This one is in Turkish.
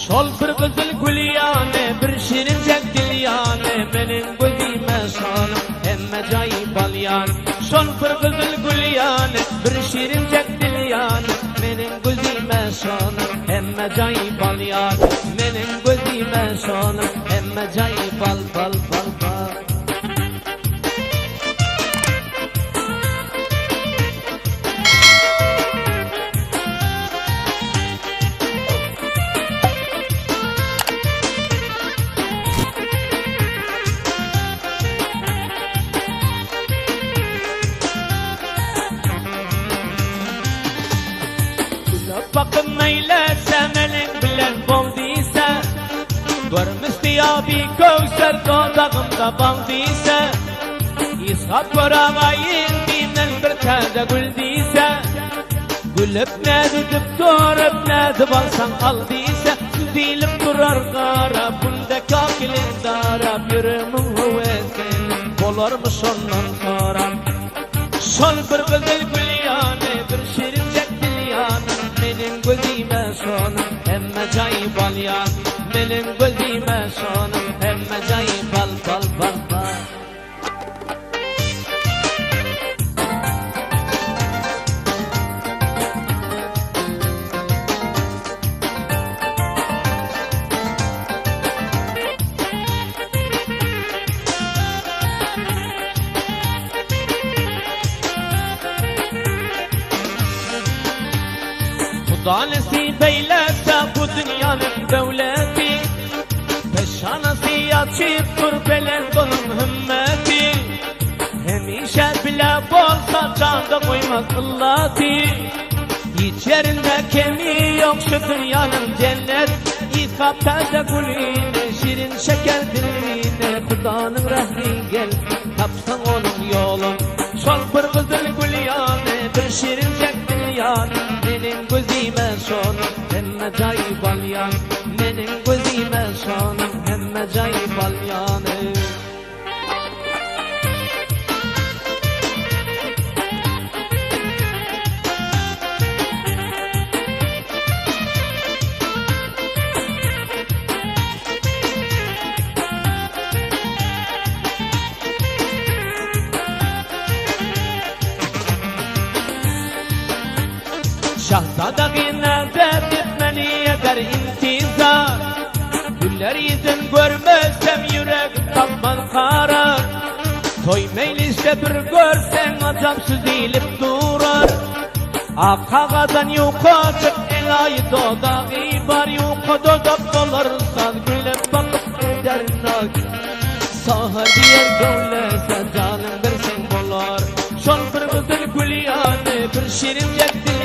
Şol bir kızıl gül yani, bir şirincek dil yani, benim gözüme şanım emme cayı bal yani. Şol bir kızıl gül yani, bir şirincek dil yani, benim gözüme şanım emme cayı bal yani. Benim gözüme şanım emme cayı bal bal bal bal. Bakın neylese melek bilen boldiyse, görmüş diyabi kövser dodağımda baldiyse, İshak görağayın bimden bir tane güldiyse, gülüp ne düdüp durup ne dıbalsan aldiyse, dilip durar gara bunda kakilin darab, yürümün hüvesin bolarmış ondan sonra. Şol bir güzel gül yani, bir şirincek dil yani, benim gözüme şanım emme cayı bal yan. Benim gözüme şanım emme cayı bal bal bal bal. Huda nasip eylese bu dünyanın devleti, peşanası açıp dur belendonun hümmeti. Hemişe bile bolsa canda koymaz ıllati, İçerinde kemiği yok şu dünyanın cennet. İfap taze gülüne, şirin şeker diline, Hudanın rahmi gel, tapsan onun yolun. Şol bir kızıl gül yani, bir şirincek dil yani, benim gözüme şanım emme cayı bal yan. Benim gözüme şanım emme cayı bal yani. Şahzadağına dert etmeni eder intizar, güller yüzün görmezsem yürek tapmaz karar. Toy meylişte bir görsen acamsız eğilip durar. Akağadan yuka çık elayı dodağı var, yuka dodak dolarsan gülüp bakıp eder nak. Saha diğer gövlese canım bir sen bolar. Şol bir güzel gül yani, bir şirincek dil